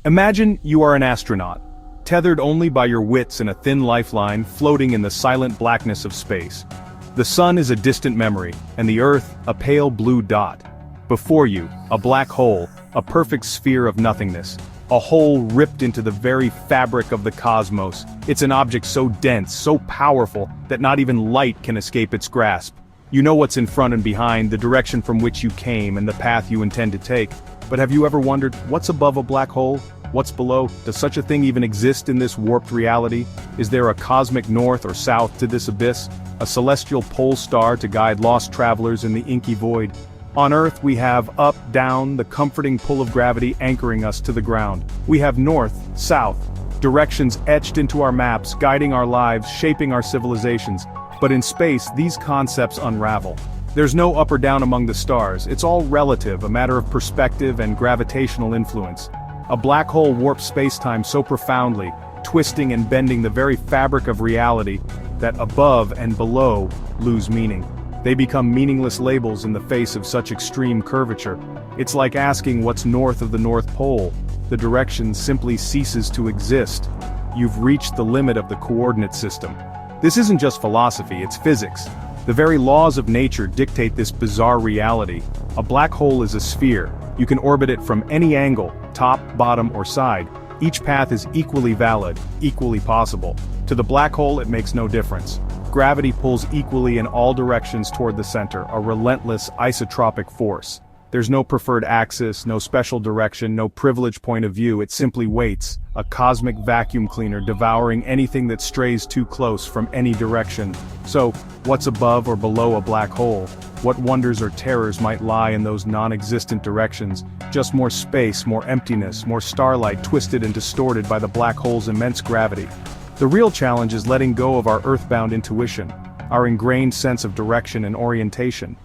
Imagine you are an astronaut, tethered only by your wits and a thin lifeline floating in the silent blackness of space. The sun is a distant memory, and the Earth, a pale blue dot. Before you, a black hole, a perfect sphere of nothingness. A hole ripped into the very fabric of the cosmos. It's an object so dense, so powerful, that not even light can escape its grasp. You know what's in front and behind, the direction from which you came and the path you intend to take. But have you ever wondered, what's above a black hole? What's below? Does such a thing even exist in this warped reality? Is there a cosmic north or south to this abyss? A celestial pole star to guide lost travelers in the inky void? On Earth we have up, down, the comforting pull of gravity anchoring us to the ground. We have north, south, directions etched into our maps, guiding our lives, shaping our civilizations. But in space, these concepts unravel. There's no up or down among the stars, it's all relative, a matter of perspective and gravitational influence. A black hole warps space-time so profoundly, twisting and bending the very fabric of reality, that above and below lose meaning. They become meaningless labels in the face of such extreme curvature. It's like asking what's north of the North Pole. The direction simply ceases to exist. You've reached the limit of the coordinate system. This isn't just philosophy, it's physics. The very laws of nature dictate this bizarre reality. A black hole is a sphere. You can orbit it from any angle, top, bottom, or side. Each path is equally valid, equally possible. To the black hole it makes no difference. Gravity pulls equally in all directions toward the center, a relentless isotropic force. There's no preferred axis, no special direction, no privileged point of view, it simply waits, a cosmic vacuum cleaner devouring anything that strays too close from any direction. So, what's above or below a black hole? What wonders or terrors might lie in those non-existent directions? Just more space, more emptiness, more starlight twisted and distorted by the black hole's immense gravity. The real challenge is letting go of our earthbound intuition, our ingrained sense of direction and orientation.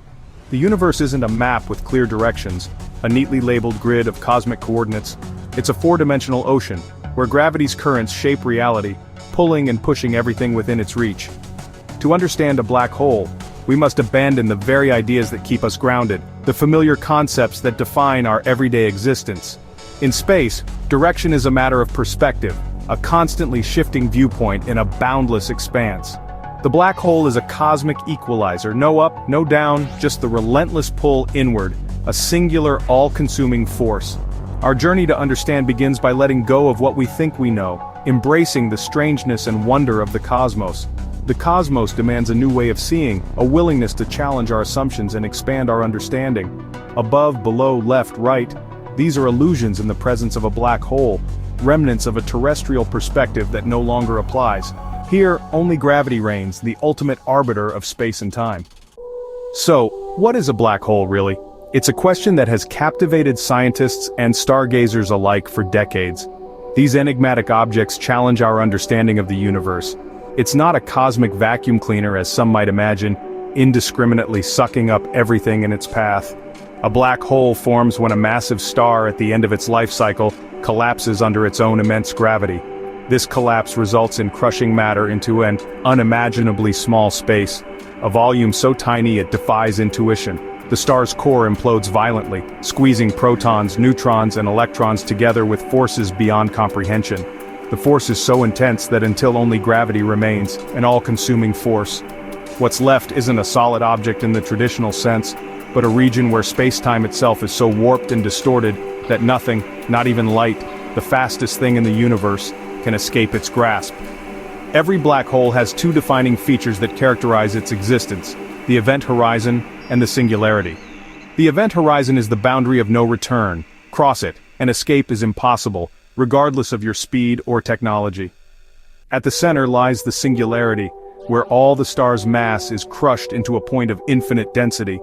The universe isn't a map with clear directions, a neatly labeled grid of cosmic coordinates. It's a four-dimensional ocean, where gravity's currents shape reality, pulling and pushing everything within its reach. To understand a black hole, we must abandon the very ideas that keep us grounded, the familiar concepts that define our everyday existence. In space, direction is a matter of perspective, a constantly shifting viewpoint in a boundless expanse. The black hole is a cosmic equalizer, no up, no down, just the relentless pull inward, a singular, all-consuming force. Our journey to understand begins by letting go of what we think we know, embracing the strangeness and wonder of the cosmos. The cosmos demands a new way of seeing, a willingness to challenge our assumptions and expand our understanding. Above, below, left, right, these are illusions in the presence of a black hole, remnants of a terrestrial perspective that no longer applies. Here, only gravity reigns, the ultimate arbiter of space and time. So, what is a black hole really? It's a question that has captivated scientists and stargazers alike for decades. These enigmatic objects challenge our understanding of the universe. It's not a cosmic vacuum cleaner as some might imagine, indiscriminately sucking up everything in its path. A black hole forms when a massive star at the end of its life cycle collapses under its own immense gravity. This collapse results in crushing matter into an unimaginably small space, a volume so tiny it defies intuition. The star's core implodes violently, squeezing protons, neutrons, and electrons together with forces beyond comprehension. The force is so intense that until only gravity remains, an all-consuming force. What's left isn't a solid object in the traditional sense, but a region where space-time itself is so warped and distorted that nothing, not even light, the fastest thing in the universe, can escape its grasp. Every black hole has two defining features that characterize its existence: the event horizon and the singularity. The event horizon is the boundary of no return. Cross it, and escape is impossible, regardless of your speed or technology. At the center lies the singularity, where all the star's mass is crushed into a point of infinite density,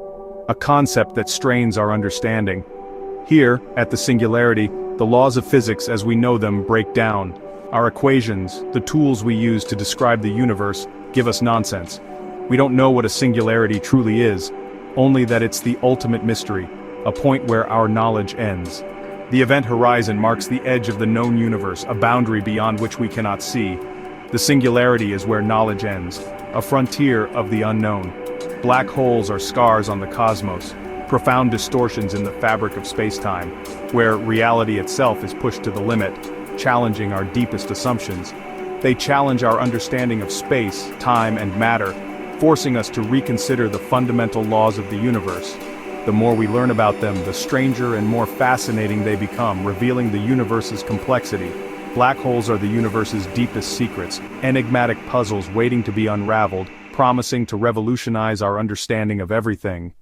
a concept that strains our understanding. Here, at the singularity, the laws of physics as we know them break down. Our equations, the tools we use to describe the universe, give us nonsense. We don't know what a singularity truly is, only that it's the ultimate mystery, a point where our knowledge ends. The event horizon marks the edge of the known universe, a boundary beyond which we cannot see. The singularity is where knowledge ends, a frontier of the unknown. Black holes are scars on the cosmos, profound distortions in the fabric of space-time, where reality itself is pushed to the limit, challenging our deepest assumptions. They challenge our understanding of space, time, and matter, forcing us to reconsider the fundamental laws of the universe. The more we learn about them, the stranger and more fascinating they become, revealing the universe's complexity. Black holes are the universe's deepest secrets, enigmatic puzzles waiting to be unraveled, promising to revolutionize our understanding of everything.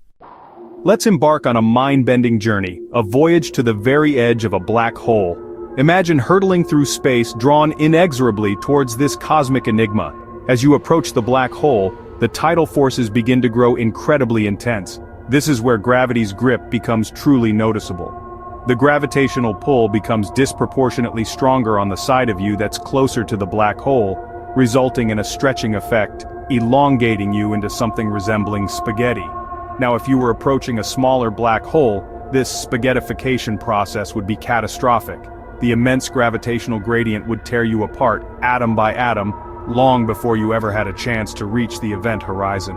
Let's embark on a mind-bending journey, a voyage to the very edge of a black hole. Imagine hurtling through space, drawn inexorably towards this cosmic enigma. As you approach the black hole, the tidal forces begin to grow incredibly intense. This is where gravity's grip becomes truly noticeable. The gravitational pull becomes disproportionately stronger on the side of you that's closer to the black hole, resulting in a stretching effect, elongating you into something resembling spaghetti. Now, if you were approaching a smaller black hole, this spaghettification process would be catastrophic. The immense gravitational gradient would tear you apart, atom by atom, long before you ever had a chance to reach the event horizon.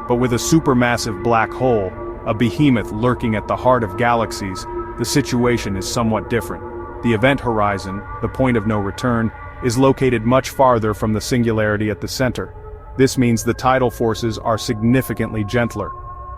But with a supermassive black hole, a behemoth lurking at the heart of galaxies, the situation is somewhat different. The event horizon, the point of no return, is located much farther from the singularity at the center. This means the tidal forces are significantly gentler.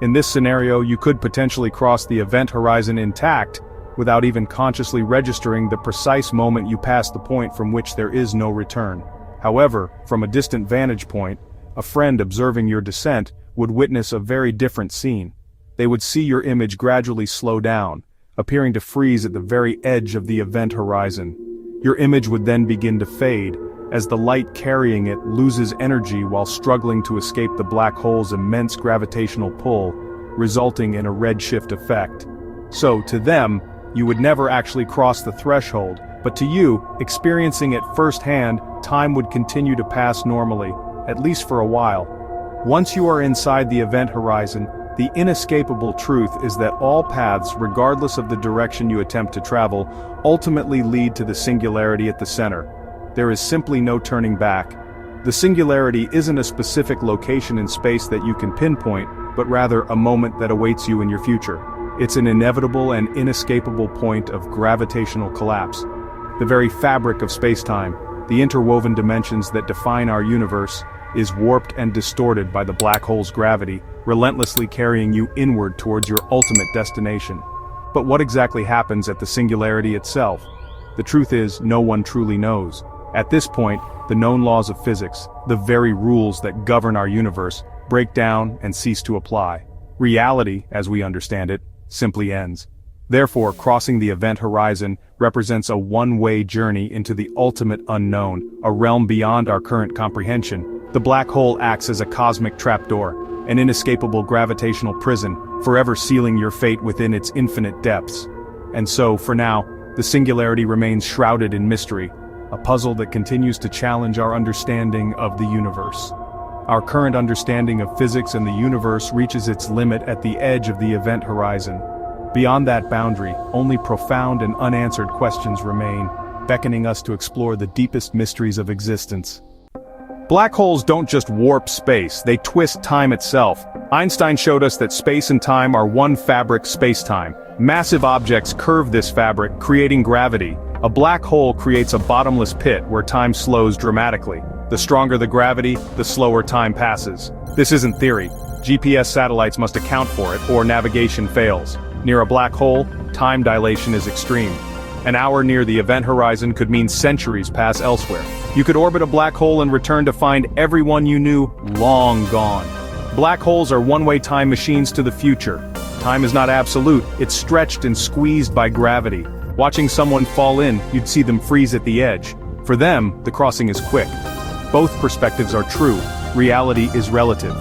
In this scenario, you could potentially cross the event horizon intact, without even consciously registering the precise moment you pass the point from which there is no return. However, from a distant vantage point, a friend observing your descent would witness a very different scene. They would see your image gradually slow down, appearing to freeze at the very edge of the event horizon. Your image would then begin to fade, as the light carrying it loses energy while struggling to escape the black hole's immense gravitational pull, resulting in a redshift effect. So, to them, you would never actually cross the threshold, but to you, experiencing it firsthand, time would continue to pass normally, at least for a while. Once you are inside the event horizon, the inescapable truth is that all paths, regardless of the direction you attempt to travel, ultimately lead to the singularity at the center. There is simply no turning back. The singularity isn't a specific location in space that you can pinpoint, but rather a moment that awaits you in your future. It's an inevitable and inescapable point of gravitational collapse. The very fabric of space-time, the interwoven dimensions that define our universe, is warped and distorted by the black hole's gravity, relentlessly carrying you inward towards your ultimate destination. But what exactly happens at the singularity itself? The truth is, no one truly knows. At this point, the known laws of physics, the very rules that govern our universe, break down and cease to apply. Reality, as we understand it, simply ends. Therefore, crossing the event horizon represents a one-way journey into the ultimate unknown, a realm beyond our current comprehension. The black hole acts as a cosmic trapdoor, an inescapable gravitational prison, forever sealing your fate within its infinite depths. And so, for now, the singularity remains shrouded in mystery, a puzzle that continues to challenge our understanding of the universe. Our current understanding of physics and the universe reaches its limit at the edge of the event horizon. Beyond that boundary, only profound and unanswered questions remain, beckoning us to explore the deepest mysteries of existence. Black holes don't just warp space, they twist time itself. Einstein showed us that space and time are one fabric, space-time. Massive objects curve this fabric, creating gravity. A black hole creates a bottomless pit where time slows dramatically. The stronger the gravity, the slower time passes. This isn't theory. GPS satellites must account for it, or navigation fails. Near a black hole, time dilation is extreme. An hour near the event horizon could mean centuries pass elsewhere. You could orbit a black hole and return to find everyone you knew long gone. Black holes are one-way time machines to the future. Time is not absolute, it's stretched and squeezed by gravity. Watching someone fall in, you'd see them freeze at the edge. For them, the crossing is quick. Both perspectives are true. Reality is relative.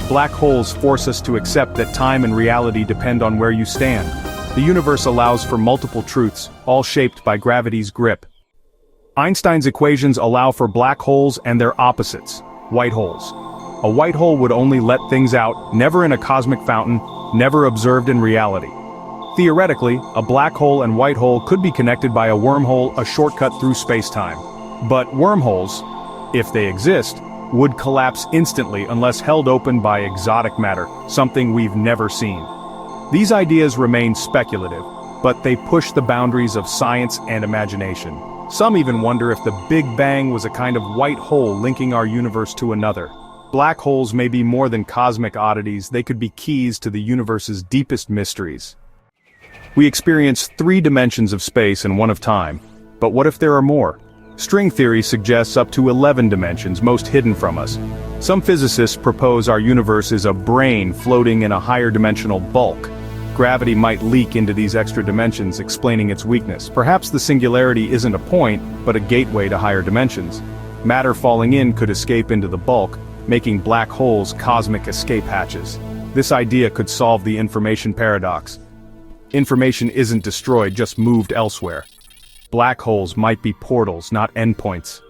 Black holes force us to accept that time and reality depend on where you stand. The universe allows for multiple truths, all shaped by gravity's grip. Einstein's equations allow for black holes and their opposites, white holes. A white hole would only let things out, never in a cosmic fountain, never observed in reality. Theoretically, a black hole and white hole could be connected by a wormhole, a shortcut through space-time. But wormholes, if they exist, would collapse instantly unless held open by exotic matter, something we've never seen. These ideas remain speculative, but they push the boundaries of science and imagination. Some even wonder if the Big Bang was a kind of white hole linking our universe to another. Black holes may be more than cosmic oddities, they could be keys to the universe's deepest mysteries. We experience 3 dimensions of space and 1 of time, but what if there are more? String theory suggests up to 11 dimensions, most hidden from us. Some physicists propose our universe is a brain floating in a higher dimensional bulk. Gravity might leak into these extra dimensions, explaining its weakness. Perhaps the singularity isn't a point, but a gateway to higher dimensions. Matter falling in could escape into the bulk, making black holes cosmic escape hatches. This idea could solve the information paradox. Information isn't destroyed, just moved elsewhere. Black holes might be portals, not endpoints.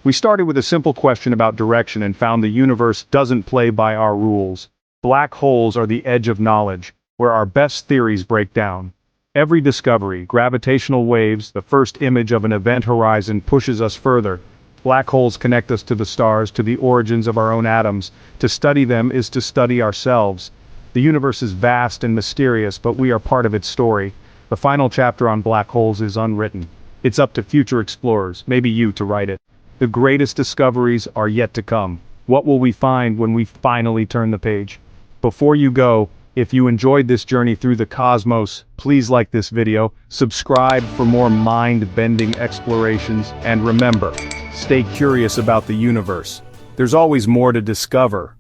We started with a simple question about direction and found the universe doesn't play by our rules. Black holes are the edge of knowledge, where our best theories break down. Every discovery, gravitational waves, the first image of an event horizon pushes us further. Black holes connect us to the stars, to the origins of our own atoms. To study them is to study ourselves. The universe is vast and mysterious, but we are part of its story. The final chapter on black holes is unwritten. It's up to future explorers, maybe you, to write it. The greatest discoveries are yet to come. What will we find when we finally turn the page? Before you go, if you enjoyed this journey through the cosmos, please like this video, subscribe for more mind-bending explorations, and remember, stay curious about the universe. There's always more to discover.